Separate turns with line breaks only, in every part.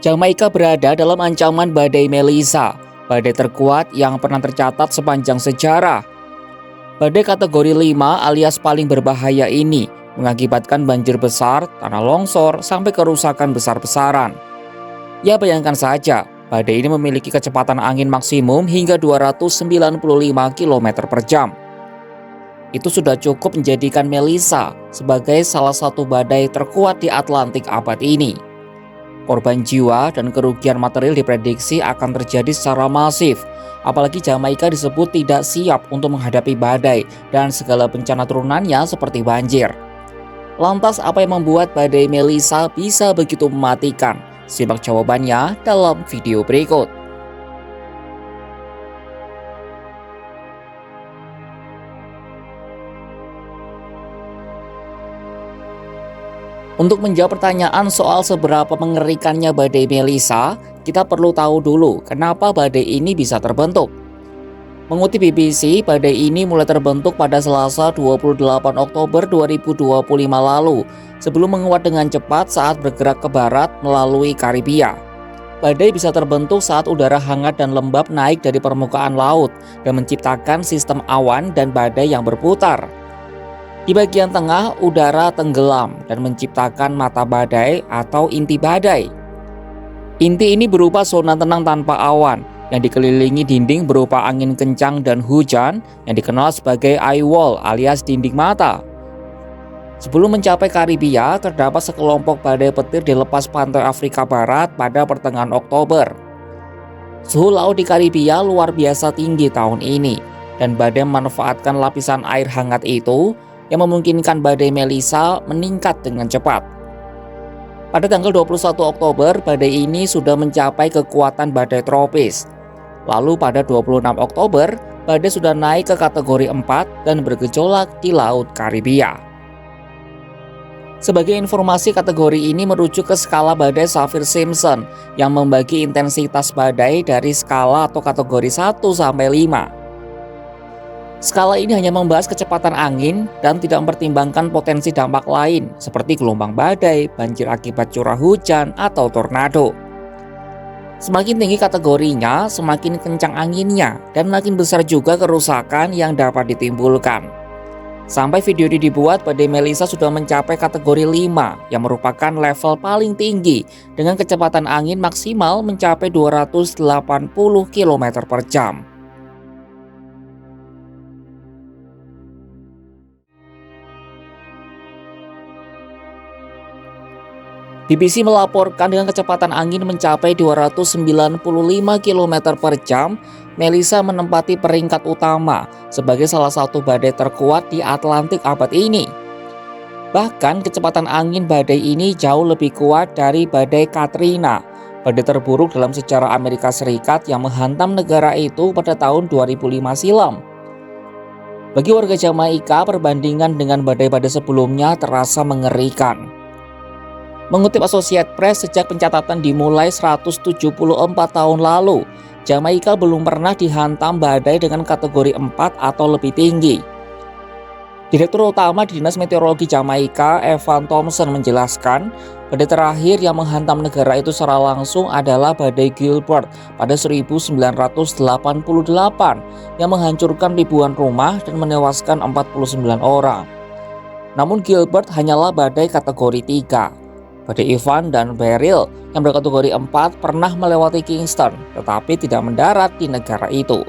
Jamaika berada dalam ancaman badai Melissa, badai terkuat yang pernah tercatat sepanjang sejarah. Badai kategori 5 alias paling berbahaya ini mengakibatkan banjir besar, tanah longsor, sampai kerusakan besar-besaran. Ya, bayangkan saja, badai ini memiliki kecepatan angin maksimum hingga 295 km per jam. Itu sudah cukup menjadikan Melissa sebagai salah satu badai terkuat di Atlantik abad ini. Korban jiwa dan kerugian material diprediksi akan terjadi secara masif, apalagi Jamaika disebut tidak siap untuk menghadapi badai dan segala bencana turunannya seperti banjir. Lantas apa yang membuat badai Melissa bisa begitu mematikan? Simak jawabannya dalam video berikut. Untuk menjawab pertanyaan soal seberapa mengerikannya badai Melissa, kita perlu tahu dulu kenapa badai ini bisa terbentuk. Mengutip BBC, badai ini mulai terbentuk pada Selasa 28 Oktober 2025 lalu, sebelum menguat dengan cepat saat bergerak ke barat melalui Karibia. Badai bisa terbentuk saat udara hangat dan lembab naik dari permukaan laut dan menciptakan sistem awan dan badai yang berputar. Di bagian tengah, udara tenggelam dan menciptakan mata badai atau inti badai. Inti ini berupa zona tenang tanpa awan yang dikelilingi dinding berupa angin kencang dan hujan yang dikenal sebagai eye wall alias dinding mata. Sebelum mencapai Karibia, terdapat sekelompok badai petir di lepas pantai Afrika Barat pada pertengahan Oktober. Suhu laut di Karibia luar biasa tinggi tahun ini, dan badai memanfaatkan lapisan air hangat itu yang memungkinkan badai Melissa meningkat dengan cepat. Pada tanggal 21 Oktober, badai ini sudah mencapai kekuatan badai tropis. Lalu pada 26 Oktober, badai sudah naik ke kategori 4 dan bergejolak di Laut Karibia. Sebagai informasi, kategori ini merujuk ke skala badai Saffir-Simpson yang membagi intensitas badai dari skala atau kategori 1 sampai 5. Skala ini hanya membahas kecepatan angin dan tidak mempertimbangkan potensi dampak lain seperti gelombang badai, banjir akibat curah hujan, atau tornado. Semakin tinggi kategorinya, semakin kencang anginnya dan makin besar juga kerusakan yang dapat ditimbulkan. Sampai video ini dibuat, badai Melissa sudah mencapai kategori 5 yang merupakan level paling tinggi dengan kecepatan angin maksimal mencapai 280 km per jam. BBC melaporkan dengan kecepatan angin mencapai 295 km per jam, Melissa menempati peringkat utama sebagai salah satu badai terkuat di Atlantik abad ini. Bahkan kecepatan angin badai ini jauh lebih kuat dari badai Katrina, badai terburuk dalam sejarah Amerika Serikat yang menghantam negara itu pada tahun 2005 silam. Bagi warga Jamaika, perbandingan dengan badai-badai sebelumnya terasa mengerikan. Mengutip Associated Press, sejak pencatatan dimulai 174 tahun lalu, Jamaika belum pernah dihantam badai dengan kategori 4 atau lebih tinggi. Direktur Utama di Dinas Meteorologi Jamaika, Evan Thompson, menjelaskan, badai terakhir yang menghantam negara itu secara langsung adalah badai Gilbert pada 1988 yang menghancurkan ribuan rumah dan menewaskan 49 orang. Namun Gilbert hanyalah badai kategori 3. Badai Ivan dan Beryl yang berkategori 4 pernah melewati Kingston, tetapi tidak mendarat di negara itu.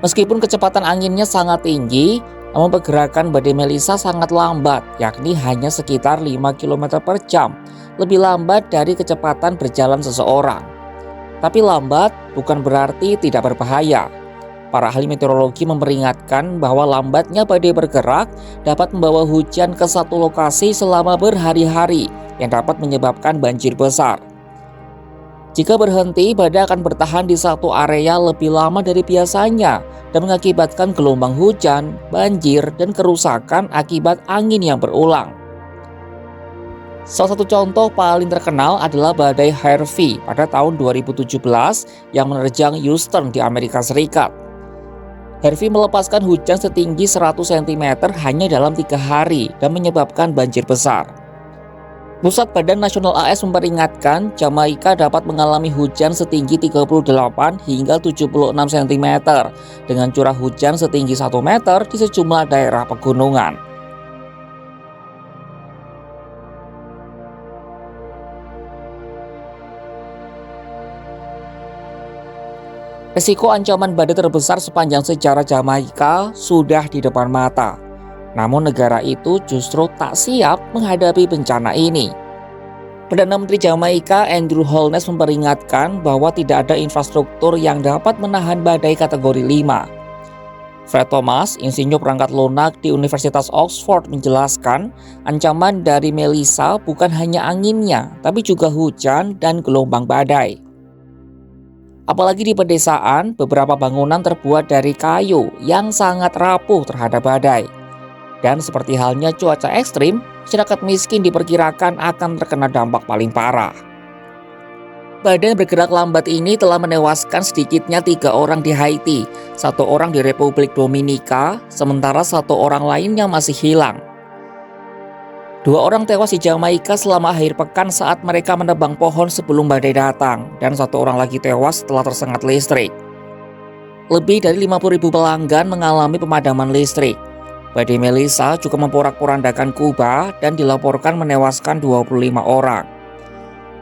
Meskipun kecepatan anginnya sangat tinggi, namun pergerakan badai Melissa sangat lambat, yakni hanya sekitar 5 km per jam, lebih lambat dari kecepatan berjalan seseorang. Tapi lambat bukan berarti tidak berbahaya. Para ahli meteorologi memperingatkan bahwa lambatnya badai bergerak dapat membawa hujan ke satu lokasi selama berhari-hari yang dapat menyebabkan banjir besar. Jika berhenti, badai akan bertahan di satu area lebih lama dari biasanya dan mengakibatkan gelombang hujan, banjir, dan kerusakan akibat angin yang berulang. Salah satu contoh paling terkenal adalah badai Harvey pada tahun 2017 yang menerjang Houston di Amerika Serikat. Harvey melepaskan hujan setinggi 100 cm hanya dalam 3 hari dan menyebabkan banjir besar. Pusat Badan Nasional AS memperingatkan Jamaika dapat mengalami hujan setinggi 38 hingga 76 cm dengan curah hujan setinggi 1 meter di sejumlah daerah pegunungan. Risiko ancaman badai terbesar sepanjang sejarah Jamaika sudah di depan mata. Namun negara itu justru tak siap menghadapi bencana ini. Perdana Menteri Jamaika Andrew Holness memperingatkan bahwa tidak ada infrastruktur yang dapat menahan badai kategori 5. Fred Thomas, insinyur perangkat lunak di Universitas Oxford menjelaskan, ancaman dari Melissa bukan hanya anginnya, tapi juga hujan dan gelombang badai. Apalagi di pedesaan, beberapa bangunan terbuat dari kayu yang sangat rapuh terhadap badai. Dan seperti halnya cuaca ekstrim, masyarakat miskin diperkirakan akan terkena dampak paling parah. Badai bergerak lambat ini telah menewaskan sedikitnya 3 orang di Haiti, 1 orang di Republik Dominika, sementara 1 orang lainnya masih hilang. 2 orang tewas di Jamaika selama akhir pekan saat mereka menebang pohon sebelum badai datang, dan 1 orang lagi tewas setelah tersengat listrik. Lebih dari 50.000 pelanggan mengalami pemadaman listrik. Badai Melissa juga memporak-porandakan Kuba dan dilaporkan menewaskan 25 orang.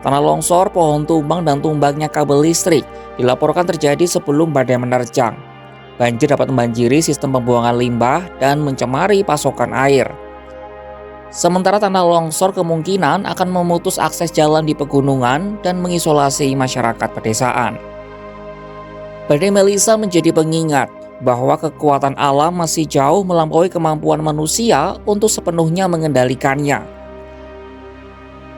Tanah longsor, pohon tumbang, dan tumbangnya kabel listrik dilaporkan terjadi sebelum badai menerjang. Banjir dapat membanjiri sistem pembuangan limbah dan mencemari pasokan air. Sementara tanah longsor kemungkinan akan memutus akses jalan di pegunungan dan mengisolasi masyarakat pedesaan. Badai Melissa menjadi pengingat bahwa kekuatan alam masih jauh melampaui kemampuan manusia untuk sepenuhnya mengendalikannya.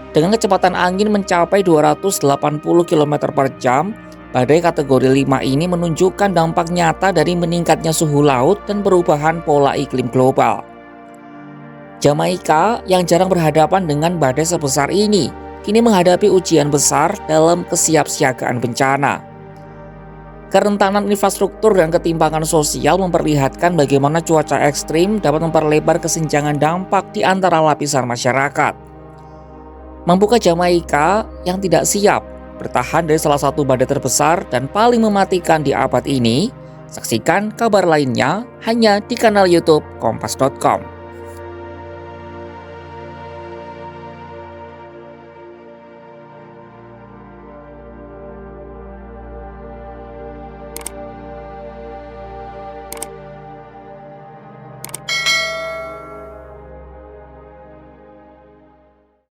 Dengan kecepatan angin mencapai 280 km per jam, badai kategori 5 ini menunjukkan dampak nyata dari meningkatnya suhu laut dan perubahan pola iklim global. Jamaika yang jarang berhadapan dengan badai sebesar ini, kini menghadapi ujian besar dalam kesiapsiagaan bencana. Kerentanan infrastruktur dan ketimpangan sosial memperlihatkan bagaimana cuaca ekstrim dapat memperlebar kesenjangan dampak di antara lapisan masyarakat. Mampuka Jamaika yang tidak siap bertahan dari salah satu badai terbesar dan paling mematikan di abad ini? Saksikan kabar lainnya hanya di kanal YouTube Kompas.com.